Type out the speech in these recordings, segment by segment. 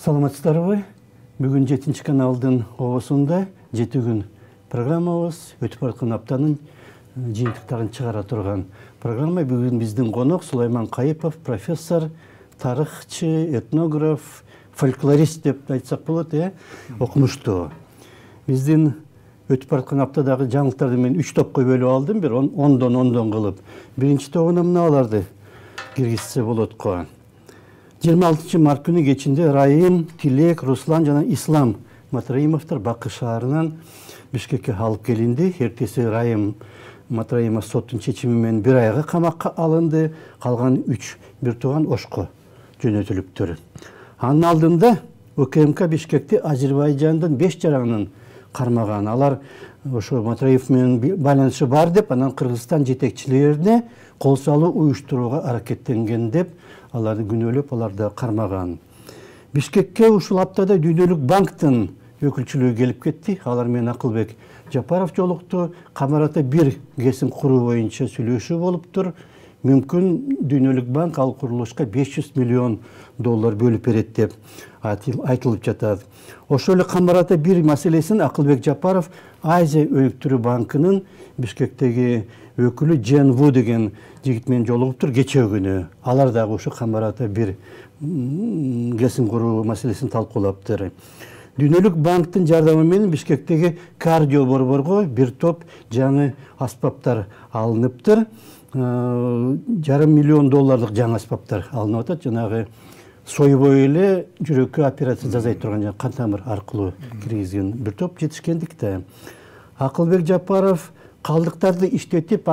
Саламатсыздарбы? Бүгін 7 каналдың оғысында 7 күн программабыз өтіп баратқан аптаның жиынтықтарын шығара тұрған программа. Бүгін біздің қонақ Сулайман Қайыпов, профессор, тарихчы, этнограф, фольклорист деп айтсақ болады, оқымышты. Біздің өтіп баратқан аптадағы жаңалықтарды мен 3 топқа бөліп алдым, бір 10-10 қылып. Бірінші тобына мыналарды киргизсе болады қой. 26 март күні кечинде Райым, Тилек, Руслан жана Ислам Матраимовтар Бакы шаарынан Бишкекке алып келинди. Эртеси Райым Матраимов соттун чечими менен 1 айга камакка алынды. Калган 3 бир тууган Ошко жөнөтүлүптүр. Анын алдында УКМК Бишкекте Азербайжандын 5 жаранын кармаган. Алар ошо Матраев менен байланышы бар деп, анан Кыргызстан жетекчилерине кол салуу уюштурууга аракеттенген деп аларды күнөөлөп, аларды кармаган. Бишкекке ушул аптада Дүйнөлүк банктын өкүлчүлүгү келип кетти. Алар менен Акылбек Жапаров жолукту. Камарата бир кесим куруу боюнча сүйлөшүү болуптур. Мүмкүн Дүйнөлүк банк ал курулушка $500 миллион бөлүп берет деп айтылып жатат. Ошол эле Камарата бир маселесин Акылбек Жапаров Азия өнүктүрүү банкынын Бишкектеги өкүлү Джен Ву деген жигит менен жолугуптур кечээ күнү. Алар дагы ошо Камарата бир кесим куруу маселесин талкуулаптыр. Дүйнөлүк банктын жардамы менен Бишкектеги кардио борборго бир топ жаңы аспаптар алыныптыр. $500 миллион жаңы аспаптар алынып атат. Жанагы сойбой эле жүрөккө операция жасай турган кан тамыр аркылуу киргизген бир топ жетишкендикте. Акылбек Жапаров калдыктарды иштетип,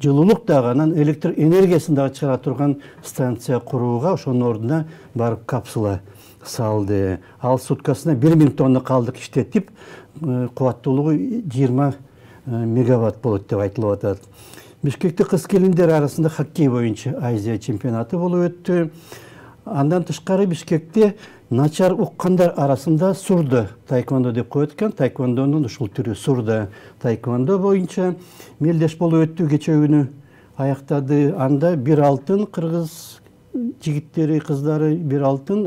жылуулук дагы анан электр энергиясын дагы чыгара турган станция курууга ошонун ордуна барып капсула салды. Ал суткасына 1000 тонна калдык иштетип, кубаттуулугу 20 мегаватт болот деп айтылып атат. Бишкекте кыз-келиндер арасында хоккей боюнча Азия чемпионаты болуп өттү. Андан тышкары Бишкекте начар уккандар арасында сурда тайквондо деп коет экен. Тайквондонун ушул түрү сурда тайквондо боюнча мелдеш болуп өттү. Кечээ күнү аяктады. Анда 1 алтын кыргыз жигиттери, кыздары 1 алтын,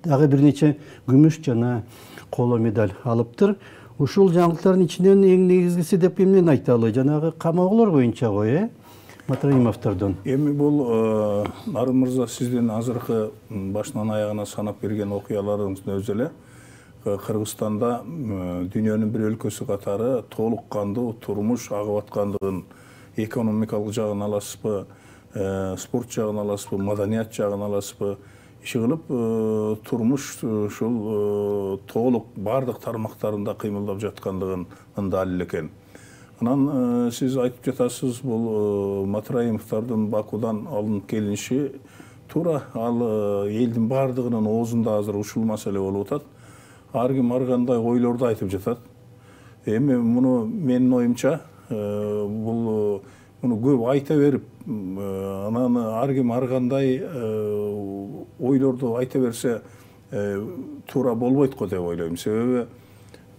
дагы бир нече күмүш жана коло медаль алыптыр. Ушул жаңылыктардын ичинен эң негизгиси деп эмнени айталы? Жанагы камоолор боюнча го, Матраимовтордон. Эми бул Нарын мырза сиздин азыркы башынан аягына санап берген окуяларыңыздын өзү эле Кыргызстанда дүйнөнүн бир өлкөсү катары толук кандуу турмуш агып аткандыгын, экономикалык жагын аласызбы, спорт жагын аласызбы, маданият жагын аласызбы, иши кылып турмуш ушул толук бардык тармактарында кыймылдап жаткандыгын далил экен. Анан сиз айтып жатасыз, бул Матраимовтордун Бакудан алынып келиниши туура ал элдин бардыгынын оозунда азыр ушул маселе болуп атат. Ар ким ар кандай ойлорду айтып жатат. Эми муну менин оюмча бул муну көп айта берип, анан ар ким ар кандай ойлорду айта берсе туура болбойт го деп ойлойм. Себеби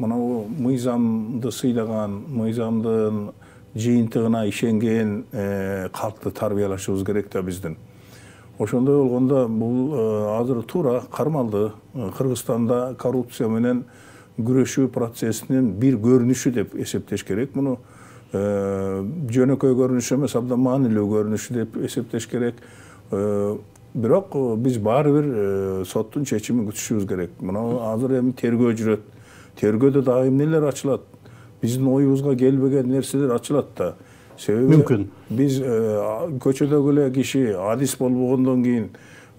мына мыйзамды сыйлаган, мыйзамдын жыйынтыгына ишенген калкты тарбиялашыбыз керек да биздин. Ошондой болгондо бул азыр туура кармалды. Кыргызстанда коррупция менен күрөшүү процессинин бир көрүнүшү деп эсептеш керек. Муну жөнөкөй көрүнүш эмес, абдан маанилүү көрүнүш деп эсептеш керек. Бирок биз баары бир соттун чечимин күтүшүбүз керек. Мына азыр эми тергөө жүрөт. Тергөөдө дагы эмнелер ачылат? Биздин оюбузга келбеген нерселер ачылат да. Себеби мүмкүн биз көчөдөгү эле киши адис болбогондон кийин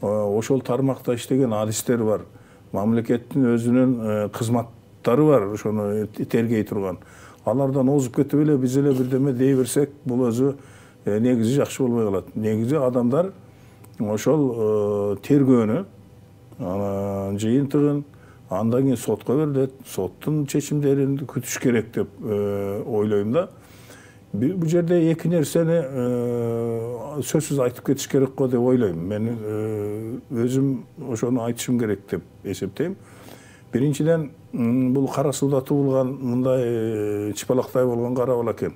ошол тармакта иштеген адистер бар. Мамлекеттин өзүнүн кызматтары бар, ошону тергей турган. Алардан озуп кетип эле биз эле бирдеме дей берсек, бул өзү негизи жакшы болбой калат. Негизи адамдар ошол тергөөнү, жыйынтыгын андан кийин сотко берилет, соттун чечимдерин күтүш керек деп ойлойм да. Бул жерде эки нерсени сөзсүз айтып кетиш керек го деп ойлойм. Мен өзүм ошону айтышым керек деп эсептейм. Биринчиден, бул кара сууда туулган мындай чыпалактай болгон кара бала экен.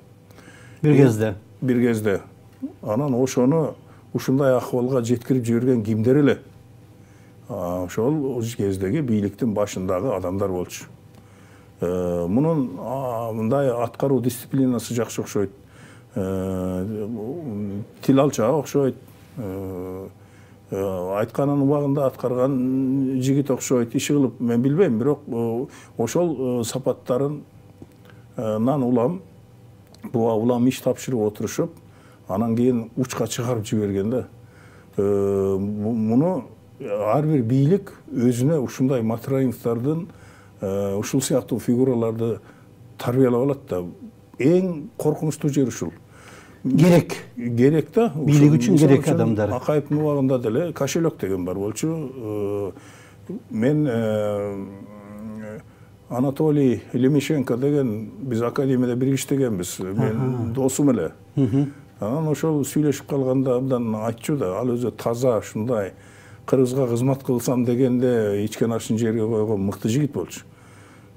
Бир кезде. Анан ошону ушундай акыбалга жеткирип жиберген кимдер эле? ошол кездеги бийликтин башындагы адамдар болчу. Мунун мындай аткаруу дисциплинасы жакшы окшойт. Тил алчаак окшойт. Айтканын убагында аткарган жигит окшойт. Иши кылып, мен билбейм, бирок ошол сапаттарынан улам, буга улам иш тапшырып отурушуп, анан кийин учка чыгарып жиберген да. Муну ар бир бийлик өзүнө ушундай Матраимовдордун ушул сыяктуу фигураларды тарбиялап алат да. Эң коркунучтуу жери ушул. Керек да. Бийлик үчүн керек адамдар. Акаевдин убагында деле кошелек деген бар болчу. Мен Анатолий Лемешенко деген биз академияда бир иштегенбиз. Мен досум эле. Анан ошол сүйлөшүп калганда абдан айтчу да, ал өзү таза ушундай кыргызга кызмат кылсам дегенде ичкен ашын жерге койгон мыкты жигит болчу.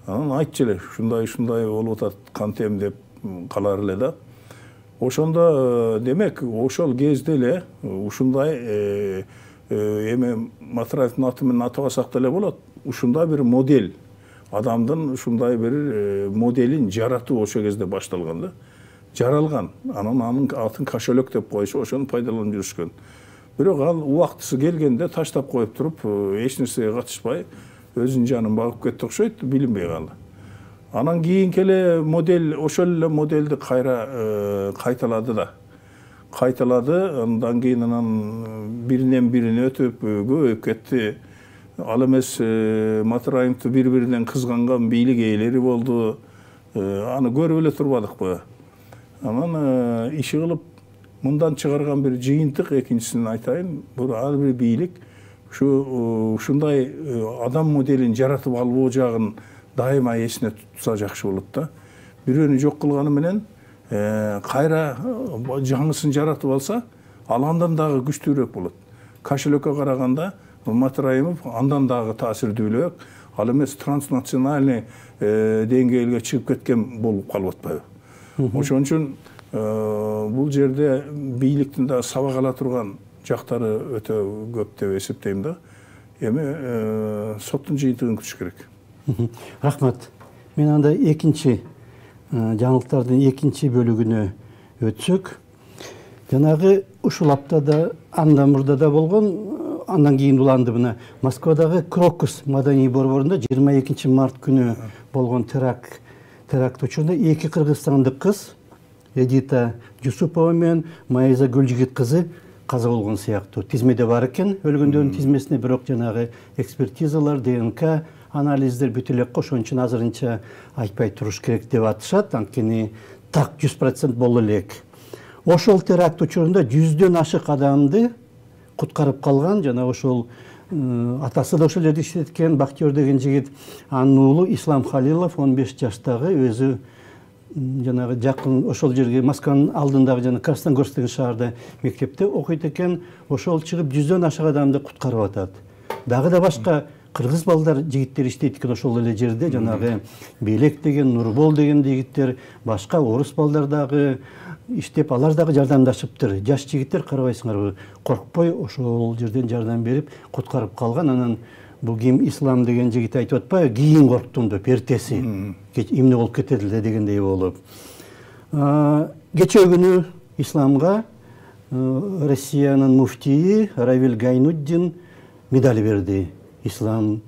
Анан айтчу эле, ушундай болуп атат, кантем деп калар эле да. Ошондо демек ошол кезде эле ушундай эми Матраевдин аты менен атабасак деле болот. Ушундай бир модель, адамдын ушундай бир моделин жаратуу ошол кезде башталган да. Жаралган. Анан анын атын кошелек деп коюшу, ошону пайдаланып жүрүшкөн. Бирок ал убактысы келгенде таштап коюп туруп, эч нерсеге катышпай, өзүнүн жанын багып кетти окшойт, билинбей калды. Анан кийинки эле модель, ошол эле модельди кайра кайталады да. Кайталады, андан кийин анан биринен бирине өтүп, көбөйүп кетти. Ал эмес Матраимовду бири-биринен кызганган бийлик ээлери болду. Аны көрүп эле турбадыкпы? Анан иши кылып мындан чыгарган бир жыйынтык, экинчисин айтайын, бул ар бир бийлик ушундай адам моделин жаратып алуу жагын дайыма эсине тутса жакшы болот да. Бирөөнү жок кылганы менен кайра жаңысын жаратып алса, ал андан дагы күчтүүрөөк болот. Кошелекке караганда Матраимов андан дагы таасирдүүлөөк, ал эмес транснациональный деңгээлге чыгып кеткен болуп калып атпайбы? Ошон үчүн бул жерде бийликтин да сабак ала турган жактары өтө көп деп эсептейм да. Эми соттун жыйынтыгын күтүш керек. Рахмат. Мен анда экинчи жаңылыктардын экинчи бөлүгүнө өтсөк, жанагы ушул аптада андан мурда да болгон, андан кийин уланды мына Москвадагы Крокус маданий борборунда 22 март күнү болгон теракт учурунда эки кыргызстандык кыз, Эдита Жусупова менен Майза Гүлжигит кызы каза болгон сыяктуу. Тизмеде бар экен, өлгөндөрдүн тизмесине, бирок жанагы экспертизалар, ДНК анализдер бүт эле ошон үчүн азырынча айтпай туруш керек деп атышат, анткени так 100% боло элек. Ошол теракт учурунда 100дөн ашык адамды куткарып калган, жана ошол атасы да ошол жерде иштеткен Бактиер деген жигит, анын уулу Ислам Халилов 15 жаштагы, өзү жанагы жакын ошол жерге Москванын алдындагы жана Красногорск деген шаарда мектепте окуйт экен. Ошол чыгып 100дөн ашык адамды куткарып атат. Дагы да башка кыргыз балдар, жигиттер иштейт экен ошол эле жерде, жанагы Белек деген, Нурбол деген жигиттер, башка орус балдар дагы иштеп, алар дагы жардамдашыптыр. Жаш жигиттер, карабайсыңарбы, коркпой ошол жерден жардам берип куткарып калган. Анан бул ким, Ислам деген жигит айтып атпайбы, кийин корктум деп, эртеси эмне болуп кетет эле дегендей болуп. Кечээ күнү Исламга Россиянын муфтийи Равиль Гайнуддин медаль берди. Ислам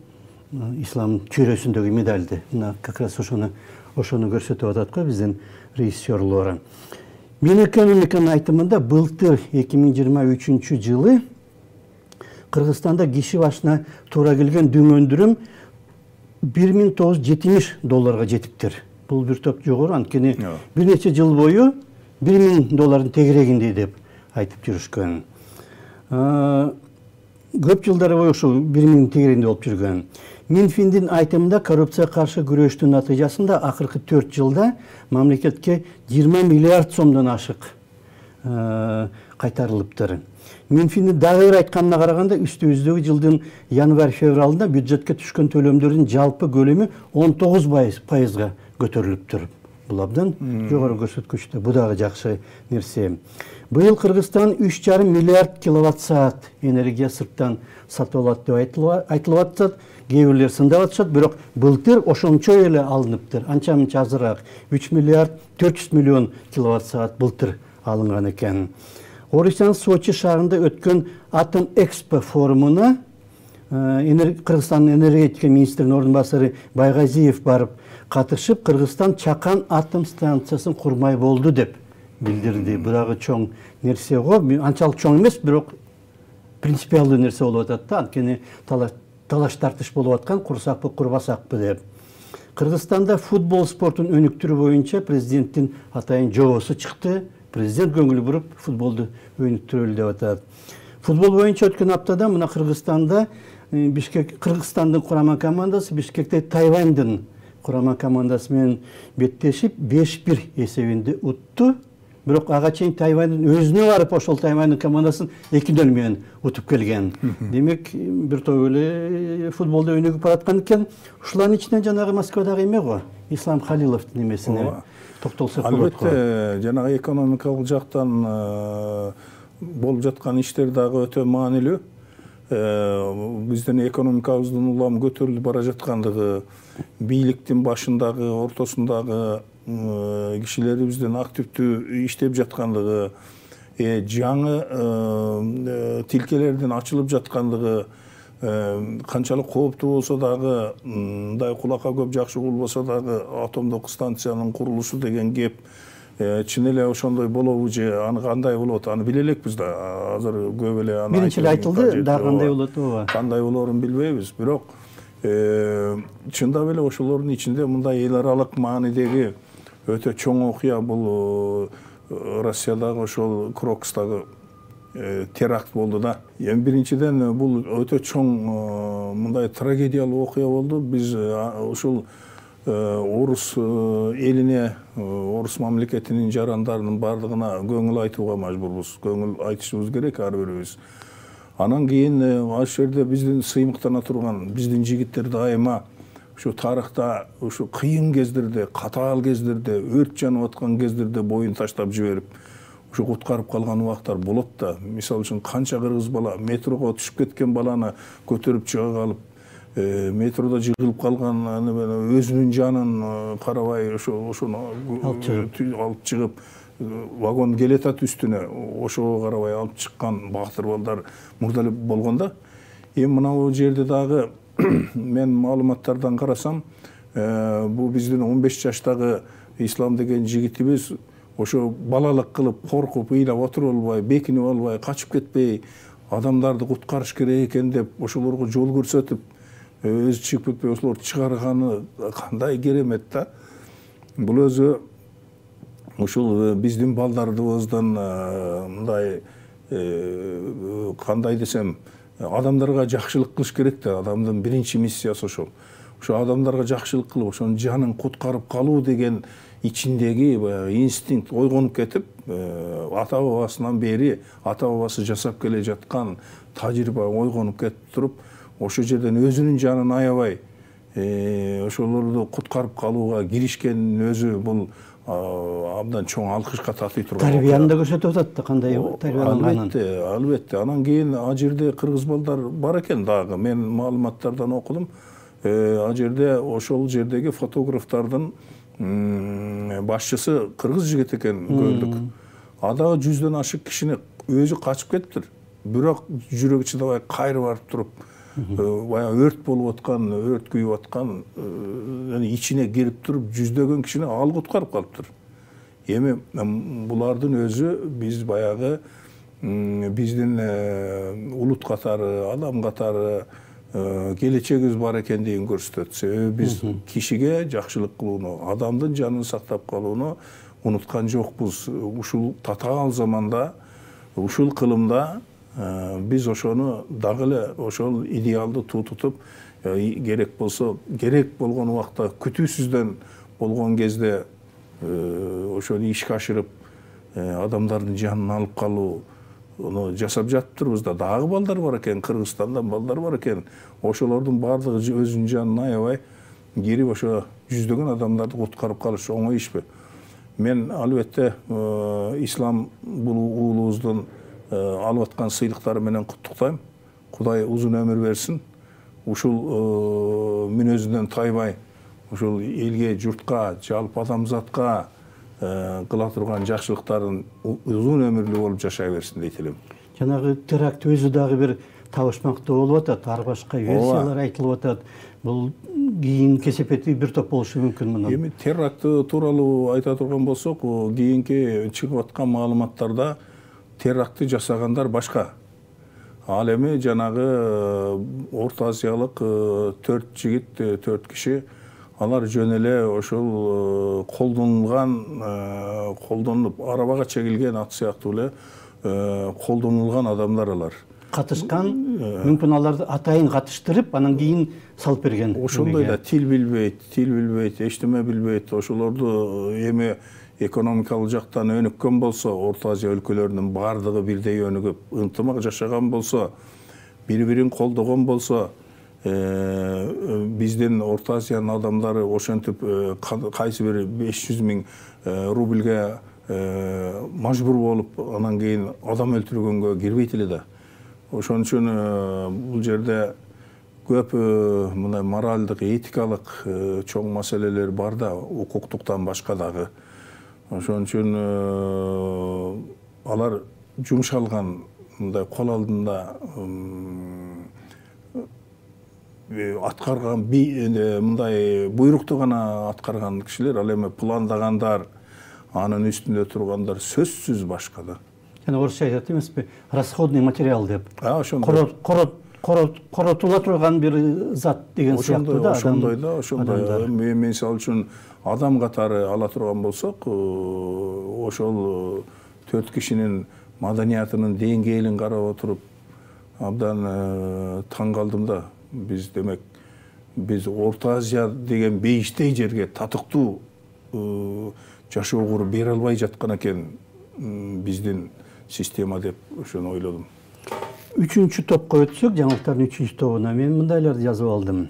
чөйрөсүндөгү медальды. Мына как раз ошону көрсөтүп атат го биздин режиссерлору. Менин айтымында былтыр 2023 жылы Кыргызстанда киши башына туура келген дүңөндүрүм $1970 жетиптир. Бул бир топ жогору, анткени бир нече жыл бою $1000 тегерегинде деп айтып жүрүшкөн. Көп жылдар бою ошол 1000 тегерегинде болуп жүргөн. Минфиндин айтымында коррупцияга каршы күрөштүн натыйжасында акыркы 4 жылда мамлекетке 20 миллиард сомдон ашык кайтарылыптыр. Минфиндин дагы бир айтканына караганда, үстүбүздөгү жылдын январь-февралында бюджетке түшкөн төлөмдөрдүн жалпы көлөмү 19%га көтөрүлүптүр. Бул абдан жогору көрсөткүчтө. Бу дагы жакшы нерсе. Быйыл Кыргызстан 3,5 миллиард киловатт саат энергия сырттан сатып алат деп айтылып атат. Кээ бирлер сындап атышат, бирок былтыр ошончо эле алыныптыр. Анча-мынча азыраак 3 миллиард 400 миллион киловатт саат былтыр алынган экен. Орусиянын Сочи шаарында өткөн Атом Экспо форумуна Кыргызстандын энергетика министринин ордун басары Байгазиев барып катышып, Кыргызстан Чакан атом станциясын курмай болду деп билдирди. Бул дагы чоң нерсе го. Анчалык чоң эмес, бирок принципиалдуу нерсе болуп атат да. Анткени талаш тартыш болуп аткан, курсакпы, курбасакпы деп. Кыргызстанда футбол спортун өнүктүрүү боюнча президенттин атайын жобосу чыкты. Президент көңүл буруп футболду өнүктүрөлү деп атат. Футбол боюнча өткөн аптада мына Кыргызстанда Кыргызстандын курама командасы Бишкекте Тайвандын курама командасы менен беттешип 5-1 эсебинде утту. Бирок ага чейин Тайвандын өзүнө барып ошол Тайвандын командасын 2-0 менен утуп келген. Демек, бир топ эле футболдо өнүгүп бараткан экен. Ушулардын ичинен жанагы Москвадагы эме го, Ислам Халиловдун эмесине токтолсок болот го. Албетте, жанагы экономикалык жактан болуп жаткан иштер дагы өтө маанилүү. Биздин экономикабыздын улам көтөрүлүп бара жаткандыгы, бийликтин башындагы, ортосундагы кишилерибиздин активдүү иштеп жаткандыгы, жаңы тилкелердин ачылып жаткандыгы, канчалык кооптуу болсо дагы, мындай кулакка көп жакшы болбосо дагы атомдук станциянын курулушу деген кеп чын эле ошондой болобу же аны кандай болот, аны биле элекпиз да. Азыр көп эле аны биринчи эле айтылды, дагы кандай болот, ооба. Кандай болорун билбейбиз, бирок чындап эле ошолордун ичинде мындай эл аралык маанидеги өтө чоң окуя бул Россиядагы ошол Крокустагы теракт болду да. Эми биринчиден бул өтө чоң мындай трагедиялуу окуя болду. Биз ушул орус элине, орус мамлекетинин жарандарынын бардыгына көңүл айтууга мажбурбуз. Көңүл айтышыбыз керек ар бирибиз. Анан кийин ал жерде биздин сыймыктана турган биздин жигиттер дайыма ушу тарыхта ушу кыйын кездерде, катаал кездерде, өрт жанып аткан кездерде боюн таштап жиберип, ушу куткарып калган убактар болот да. Мисалы үчүн канча кыргыз бала метрого түшүп кеткен баланы көтөрүп чыга калып, метрода жыгылып калган өзүнүн жанын карабай ошону алып чыгып, вагон келетат үстүнө, ошого карабай алып чыккан баатыр балдар мурда эле болгон да. Эми мына жерде дагы мен маалыматтардан карасам, бул биздин 15 жаштагы Ислам деген жигитибиз ошо балалык кылып, коркуп, ыйлап отуруп албай, бекинип албай, качып кетпей, адамдарды куткарыш керек экен деп ошолорго жол көрсөтүп, өзү чыгып кетпей ошолорду чыгарганы кандай керемет да. Бул өзү ушул биздин балдарыбыздан мындай кандай десем, адамдарга жакшылык кылыш керек да. Адамдын биринчи миссиясы ошол. Ошо адамдарга жакшылык кылып, ошонун жанын куткарып калуу деген ичиндеги инстинкт ойгонуп кетип, ата бабасынан бери ата бабасы жасап келе жаткан тажрыйба ойгонуп кетип туруп, ошол жерден өзүнүн жанын аябай ошолорду куткарып калууга киришкенин өзү бул абдан чоң алкышка татый турган. Тарбияны да көрсөтүп атат да, кандай тарбияланганын. Албетте. Анан кийин ал жерде кыргыз балдар бар экен дагы. Мен маалыматтардан окудум. Ал жерде ошол жердеги фотографтардын башчысы кыргыз жигит экен көрдүк. Дагы 100дөн ашык кишини өзү качып кетиптир. Бирок жүрөгү чыдабай кайры барып туруп, баягы өрт болуп аткан, өрт күйүп аткан, ичине кирип туруп 100дөгөн кишини ал куткарып калыптыр. Эми булардын өзү биз баягы биздин улут катары, адам катары келечегибиз бар экендигин көрсөтөт. Себеби биз кишиге жакшылык кылууну, адамдын жанын сактап калууну унуткан жокпуз. Ушул татаал заманда, ушул кылымда биз ошону дагы эле ошол идеалды тутуп, керек болсо, керек болгон убакта күтүүсүздөн болгон кезде ошону ишке ашырып, адамдардын жанын алып калуу жасап жатыптырбыз да. Дагы балдар бар экен, Кыргызстандан балдар бар экен. Ошолордун баардыгы өзүнүн жанын аябай кирип, ошо 100дөгөн адамдарды куткарып калыш оңой ишпи? Мен албетте ислам уулубуздун алып аткан сыйлыктары менен куттуктайм. Кудай узун өмүр берсин. Ушул мүнөзүнөн тайбай, ушул элге, журтка, жалпы адамзатка кыла турган жакшылыктарын узун өмүрлүү болуп жашай берсин дейт элем. Жанагы теракт өзү дагы бир табышмактуу болуп атат, ар башка версиялар айтылып атат. Бул кийин кесепети бир топ болушу мүмкүн мына. Эми теракт тууралуу айта турган болсок, кийинки чыгып аткан маалыматтарда терактты жасагандар башка. Ал эми жанагы Орто Азиялык 4 жигит, 4 киши, алар жөн эле ошол колдонуп арабага чегилген ат сыяктуу эле колдонулган адамдар алар. Катышкан, мүмкүн аларды атайын катыштырып, анан кийин салып берген. Ошондой да тил билбейт, эчтеме билбейт. Ошолорду эми экономикалык жактан өнүккөн болсо, Орто Азия өлкөлөрүнүн бардыгы бирдей өнүгүп, ынтымак жашаган болсо, бири-бирин колдогон болсо, биздин Орто Азиянын адамдары ошентип кайсы бир 500 000 рубльге мажбур болуп, анан кийин адам өлтүргөнгө кирбейт эле да. Ошон үчүн бул жерде көп мындай моралдык, этикалык чоң маселелер бар да, укуктуктан башка дагы. Ошон үчүн алар жумшалган, мындай кол алдында аткарган мындай буйрукту гана аткарган кишилер, ал эми пландагандар, анын үстүндө тургандар сөзсүз башка да. Жана орусча айтат эмеспи? Расходный материал деп. Ошондой. Коротула турган бир зат деген сыяктуу да. Ошондой. Мен мисалы үчүн адам катары ала турган болсок, ошол 4 кишинин маданиятынын деңгээлин карап отуруп, абдан таң калдым да. Биз Орто Азия деген бейиштей жерге татыктуу жашоо куруп бере албай жаткан экен биздин система деп ошону ойлодум. 3-чү топко өтсөк, жаңылыктардын 3-чү тобуна мен мындайларды жазып алдым.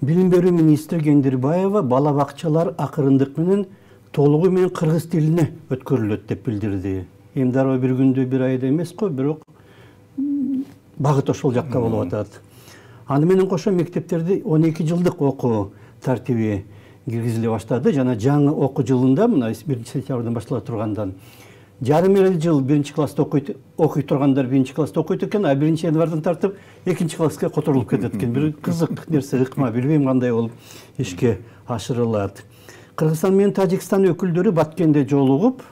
Билим берүү министри Кендирбаева бала бакчалар акырындык менен толугу менен кыргыз тилине өткөрүлөт деп билдирди. Эми дароо бир күндө, бир айда эмес го, бирок багыт ошол жакка болуп атат. Аны менен кошо мектептерди 12 жылдык окуу тартиби киргизиле баштады. Жана жаңы окуу жылында, мына 1-сентябрдан баштала тургандан, жарым жыл 1-класста окуй тургандар 1-класста окуйт экен, а 1-январдан тартып 2-класска которулуп кетет экен. Бир кызык нерсе, ыкма, билбейм кандай болуп ишке ашырылат. Кыргызстан менен Тажикстан өкүлдөрү Баткенде жолугуп,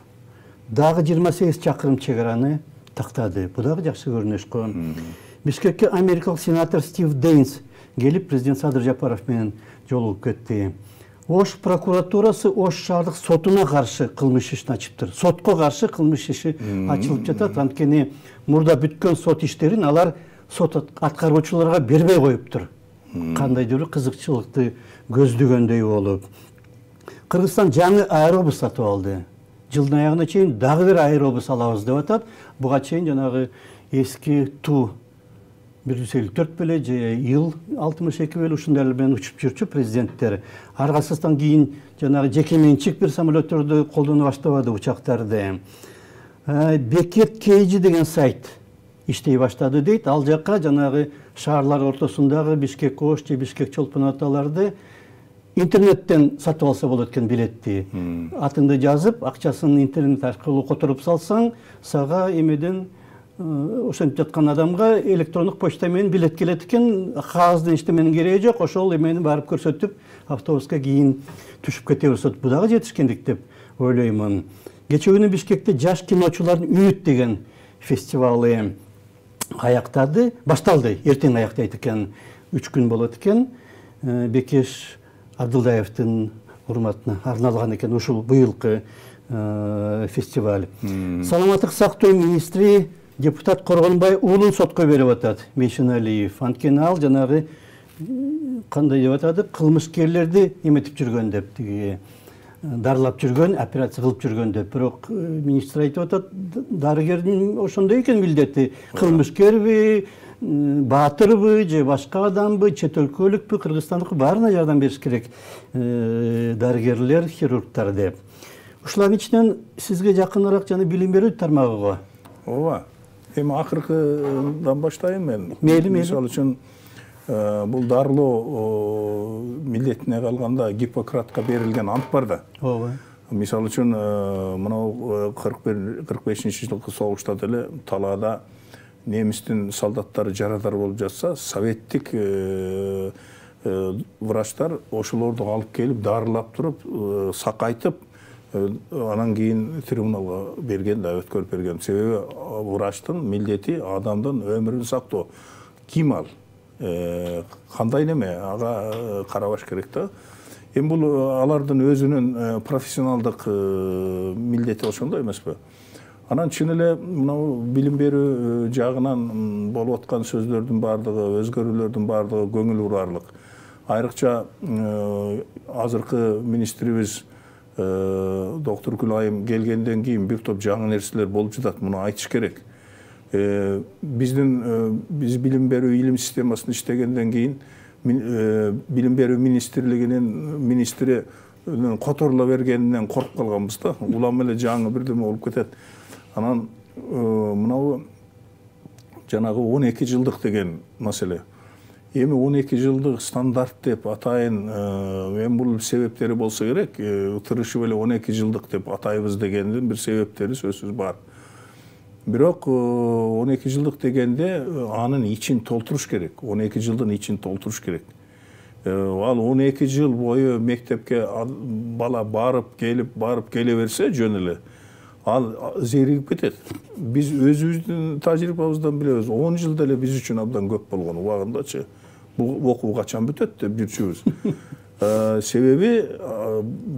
дагы 28 чакырым чек араны тактады. Бу дагы жакшы көрүнүш го. Бишкекке америкалык сенатор Стив Дейнс келип, президент Садыр Жапаров менен жолугуп кетти. Ош прокуратурасы Ош шаардык сотуна каршы кылмыш ишин ачыптыр. Сотко каршы кылмыш иши ачылып жатат. Анткени мурда бүткөн сот иштерин алар сот аткаруучуларга бербей коюптур. Кандайдыр бир кызыкчылыкты көздөгөндөй болуп. Кыргызстан жаңы аэробус сатып алды. Жылдын аягына чейин дагы бир аэробус алабыз деп атат. Буга чейин жанагы эски Ту 154 беле же Ил-62 беле ушундайлар менен учуп жүрчү президенттер. Аргасыздан кийин жанагы жеке менчик бир самолеттерди колдоно баштабады, учактарды. Бекет Кейжи деген сайт иштей баштады дейт. Ал жакка жанагы шаарлар ортосундагы Бишкек Ош же Бишкек Чолпон аталарды интернеттен сатып алса болот экен билетти. Атыңды жазып, акчасын интернет аркылуу которуп салсаң, сага эмеден ошентип жаткан адамга электрондук почта менен билет келет экен. Кагаздын иштеменин кереги жок, ошол эмени барып көрсөтүп, автобуска кийин түшүп кетебиз. Бу дагы жетишкендик деп ойлоймун. Кечээ күнү Бишкекте жаш киночулардын Үмүт деген фестивалы башталды. Эртең аяктайт экен. 3 күн болот экен. Бекеш Абдылдаевдин урматына арналган экен ушул быйылкы фестиваль. Саламаттык сактоо министри депутат Коргонбай уулун сотко берип атат, Мейшеналиев. Анткени ал жанагы кандай деп атады, кылмышкерлерди эметип жүргөн деп, дарылап жүргөн, операция кылып жүргөн деп. Бирок министр айтып атат, дарыгердин ошондой экен милдети. Кылмышкерби, баатырбы же башка адамбы, чет өлкөлүкпү, кыргызстандыкпы, баарына жардам бериш керек дарыгерлер, хирургтар деп. Ушулардын ичинен сизге жакыныраак жана билим берүү тармагыга. Ооба. Эми акыркыдан баштайын мен. Мейли. Мисалы үчүн бул дарылоо милдетине калганда Гиппократка берилген ант бар да. Ооба. Мисалы үчүн мынау 45-жылкы согушта деле талаада немистин солдаттары жарадар болуп жатса, советтик врачтар ошолорду алып келип дарылап туруп, сакайтып, анан кийин трибуналга берген да, өткөрүп берген. Себеби врачтын милдети адамдын өмүрүн сактоо. Ким ал? Кандай неме? Ага карабаш керек да. Эми бул алардын өзүнүн профессионалдык милдети ошондой эмеспи? Анан чын эле мынау билим берүү жагынан болуп аткан сөздөрдүн бардыгы, өзгөрүүлөрдүн бардыгы көңүл бурарлык. Айрыкча азыркы министрибиз доктор Күлайым келгенден кийин бир топ жаңы нерселер болуп жатат, муну айтыш керек. Биз билим берүү илим системасында иштегенден кийин билим берүү министрлигинин министри которула бергенинен коркуп калганбыз да. Улам эле жаңы бирдеме болуп кетет. Анан мынау жанагы 12 жылдык деген маселе. Эми 12 жылдык стандарт деп атайын, мен бул себептери болсо керек, тырышып эле 12 жылдык деп атайбыз дегендин бир себептери сөзсүз бар. Бирок 12 жылдык дегенде анын ичин толтуруш керек. 12 жылдын ичин толтуруш керек. Ал 12 жыл бою мектепке бала барып келе берсе жөн эле, ал зеригип кетет. Биз өзүбүздүн тажрыйбабыздан билебиз, 10 жыл деле биз үчүн абдан көп болгон убагындачы. Бул окуу качан бүтөт деп жүрчүбүз. Себеби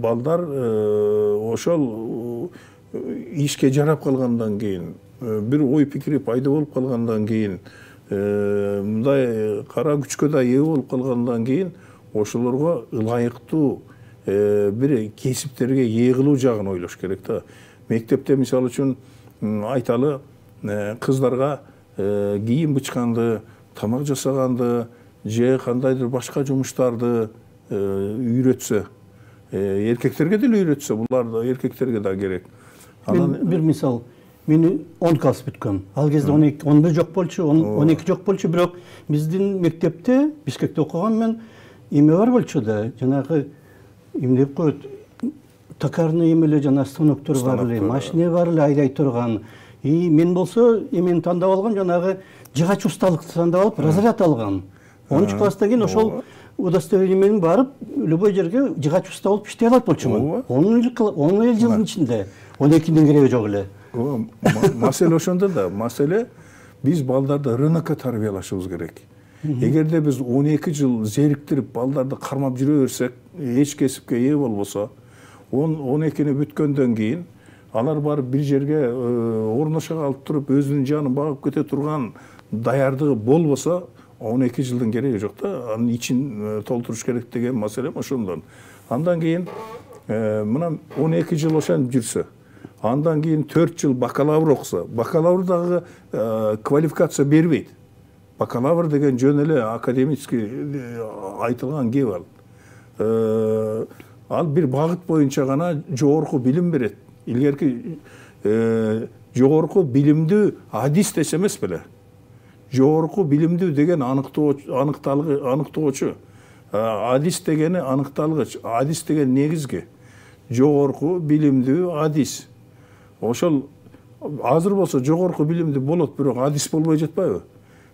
балдар ошол ишке жарап калгандан кийин, бир ой пикири пайда болуп калгандан кийин, мындай кара күчкө да ээ болуп калгандан кийин ошолорго ылайыктуу бир кесиптерге ээ кылуу жагын ойлош керек да. Мектепте мисалы үчүн айталы кыздарга кийим бычканды, тамак жасаганды, же кандайдыр башка жумуштарды үйрөтсө, эркектерге деле үйрөтсө, булар да эркектерге да керек. Мен бир мисал, мен 10 класс бүткөм. Ал кезде 11 жок болчу, 12 жок болчу, бирок биздин мектепте, Бишкекте окуган мен, эме бар болчу да, жанагы эмнеп коет, токарный эмеле жана станоктор бар эле, машина бар эле айдай турган. Мен болсо эмени тандап алган, жанагы жыгач усталыкты тандап алып, разряд алган. 10 класстан кийин ошол удостоверение менен барып, любой жерге жыгач уста болуп иштей алат болчумун. 10 жылдын ичинде 12-ден кереги жок эле. Маселе ошондо да, маселе биз балдарды рынокко тарбиялашыбыз керек. Эгерде биз 12 жыл зериктирип балдарды кармап жүрө берсек, эч кесипке ээ болбосо, 12-ни бүткөндөн кийин алар барып бир жерге орношо калып туруп өзүнүн жанын багып кете турган даярдыгы болбосо, 12 жылдын кереги жок да, анын ичин толтуруш керек деген маселем ошондон. Андан кийин мына 12 жыл ошентип жүрсө, андан кийин 4 жыл бакалавр окуса, бакалавр дагы квалификация бербейт. Бакалавр деген жөн эле академический айтылган кеп ал. Ал бир багыт боюнча гана жогорку билим берет. Илгерки жогорку билимдүү адис десе эмес беле. Жогорку билимдүү деген аныктоочу. Адис дегени аныкталгыч, адис деген негизги. Жогорку билимдүү адис. Ошол азыр болсо жогорку билимдүү болот, бирок адис болбой жатпайбы?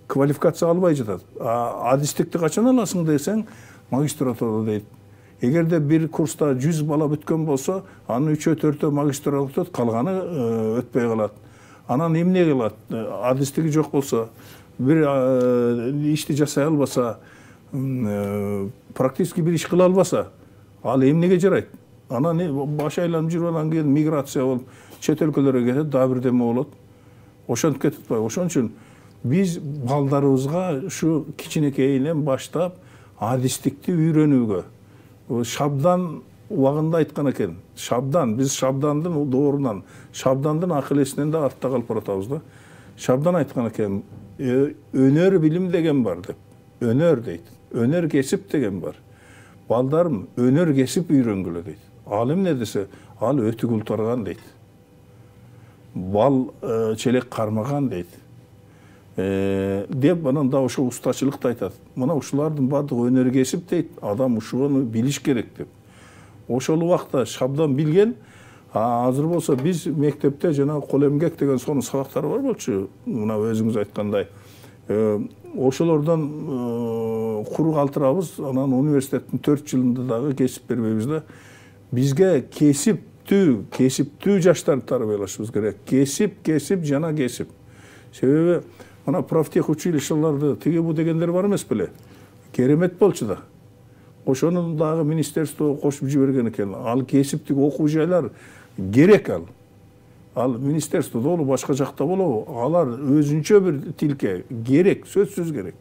Квалификация албай жатат. Адистикти качан аласың десең, магистратурада дейт. Эгерде бир курста 100 бала бүткөн болсо, анын 3-4 магистратурада өтөт, калганы өтпөй калат. Анан эмне кылат? Адистиги жок болсо, бир ишти жасай албаса, практически бир иш кыла албаса, ал эмнеге жарайт? Анан баш айланып жүрүп анан кийин миграция болуп, чет өлкөлөргө кетет, дагы бирдеме болот. Ошентип кетет атпайбы? Ошон үчүн биз балдарыбызга ушу кичинекейинен баштап адистикти үйрөнүүгө, Шабдан убагында айткан экен. Шабдан, биз Шабдандын доорунан, Шабдандын акыл-эсинен да артта калып баратабыз да. Шабдан айткан экен, өнөр билим деген бар деп. Өнөр дейт. Өнөр кесип деген бар. Балдарым, өнөр кесип үйрөнгүлө дейт. Ал эмне десе, ал өтүк ултарган дейт. Бал челек кармаган дейт. Деп анан да ошо устачылыкты айтат. Мына ушулардын баардыгы өнөр кесип дейт. Адам ушуну билиш керек деп. Ошол убакта шабдан билген. Азыр болсо биз мектепте жана кол эмгек деген сонун сабактар бар болчу. Мына өзүңүз айткандай. Ошолордон куру калтырабыз. Анан университеттин 4 жылында дагы кесип бербейбиз да. Бизге кесиптүү жаштарды тарбиялашыбыз керек. Кесип жана кесип. Себеби мына профтех училищелерди тиги бу дегендер бар эмес беле? Керемет болчу да. Ошону дагы министерство кошуп жиберген экен. Ал кесиптик окуу жайлар керек ал. Ал министерство болобу, башка жакта болобу, алар өзүнчө бир тилке керек, сөзсүз керек.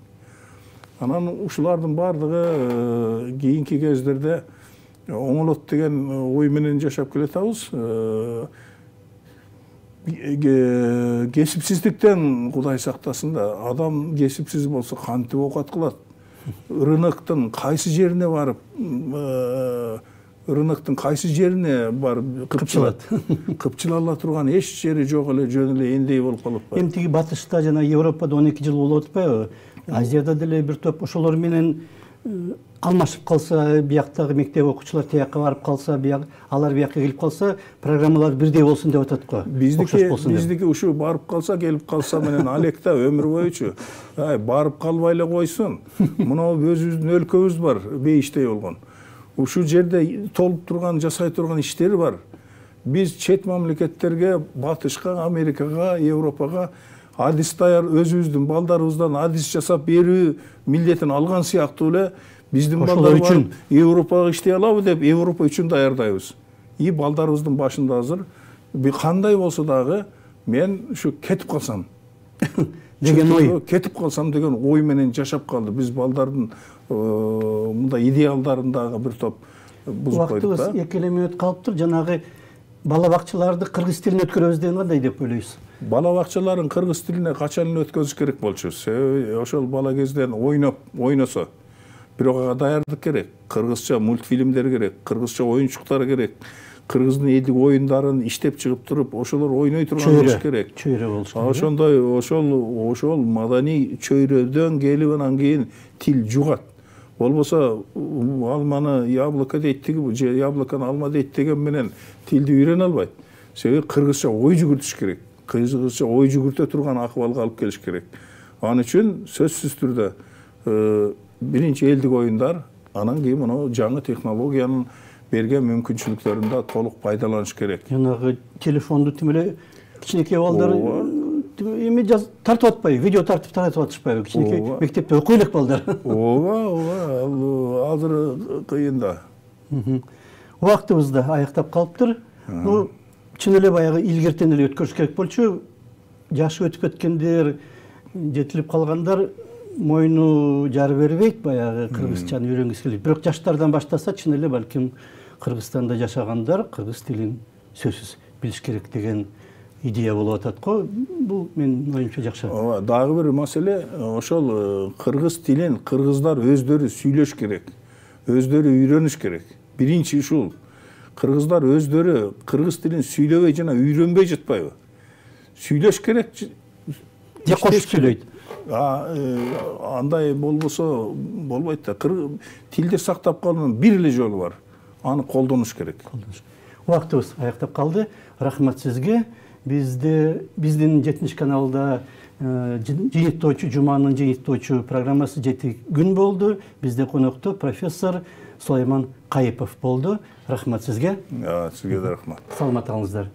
Анан ушулардын баардыгы кийинки кездерде оңолот деген ой менен жашап келатабыз. Кесипсиздиктен Кудай сактасын да, адам кесипсиз болсо кантип оокат кылат? Рыноктун кайсы жерине барып, кыпчылала турган эч жери жок эле, жөн эле эндей болуп калып. Эми тиги батышта жана Европада 12 жыл болуп атпайбы? Азияда деле бир топ ошолор менен алмашып калса, бияктагы мектеп окуучулар тияка барып калса, алар бияка келип калса, программалар бирдей болсун деп атат го. Биздики ушу барып калса, келип калса менен алекта өмүр боючу. Барып калбай эле койсун. Мына өзүбүздүн өлкөбүз бар, бейиштей болгон. Ушу жерде толуп турган, жасай турган иштер бар. Биз чет мамлекеттерге, Батышка, Америкага, Европага адис даяр, өзүбүздүн балдарыбыздан адис жасап берүү милдетин алган сыяктуу эле биздин балдар үчүн Европага иштей алабы деп Европа үчүн даярдайбыз. Балдарыбыздын башында азыр кандай болсо дагы мен ушу кетип калсам деген ой менен жашап калды. Биз балдардын мындай идеалдарын дагы бир топ бузуп койдук да. Убактыбыз 2 мүнөт калыптыр. Жанагы бала бакчаларды кыргыз тилине өткөрөбүз деген кандай деп ойлойсуз? Бала бакчаларын кыргыз тилине качан өткөзүш керек болчу? Себеби ошол бала кезден ойносо, бирок ага даярдык керек. Кыргызча мультфильмдер керек, кыргызча оюнчуктар керек. Кыргыздын элдик оюндарын иштеп чыгып туруп, ошолор ойной турган иш керек. Чөйрө болушу. Ошондой ошол маданий чөйрөдөн келип анан кийин тил жугат. Болбосо алманы яблоко дейт, же яблокону алма дейт деген менен тилди үйрөнө албайт. Себеби кыргызча ой жүгүртүш керек. Кыргызча ой жүгүртө турган акыбалга алып келиш керек. Ал үчүн сөзсүз түрдө биринчи элдик оюндар, анан кийин мына жаңы технологиянын берген мүмкүнчүлүктөрүн да толук пайдаланыш керек. Жанагы телефонду тим эле кичинекей балдар эми тартып атпайбы, видео тартып атышпайбы? Кичинекей мектепте окуй элек балдар. Ооба, азыр кыйын да. Убактыбыз да аяктап калыптыр. Бул чын эле баягы илгертен эле өткөрүш керек болчу. Жашы өтүп кеткендер, жетилип калгандар мойну жары бербейт, баягы кыргызчаны үйрөнгүсү келет. Бирок жаштардан баштаса, чын эле балким Кыргызстанда жашагандар кыргыз тилин сөзсүз билиш керек деген идея болуп атат го. Бул менин оюмча жакшы. Ооба, дагы бир маселе, ошол кыргыз тилин кыргыздар өздөрү сүйлөш керек. Өздөрү үйрөнүш керек. Биринчи ушул. Кыргыздар өздөрү кыргыз тилин сүйлөбөй жана үйрөнбөй жатпайбы? Сүйлөш керек. Же кошуп сүйлөйт. Андай болбосо болбойт да. Тилди сактап калуунун бир эле жолу бар. Аны колдонуш керек. Убактыбыз аяктап калды. Рахмат сизге. Биздин 7 каналда жыйынтоочу, жуманын жыйынтоочу программасы 7 күн болду. Бизде конокто профессор Сулайман Кайыпов болду. Рахмат сизге. Сизге да рахмат. Саламат болуңуздар.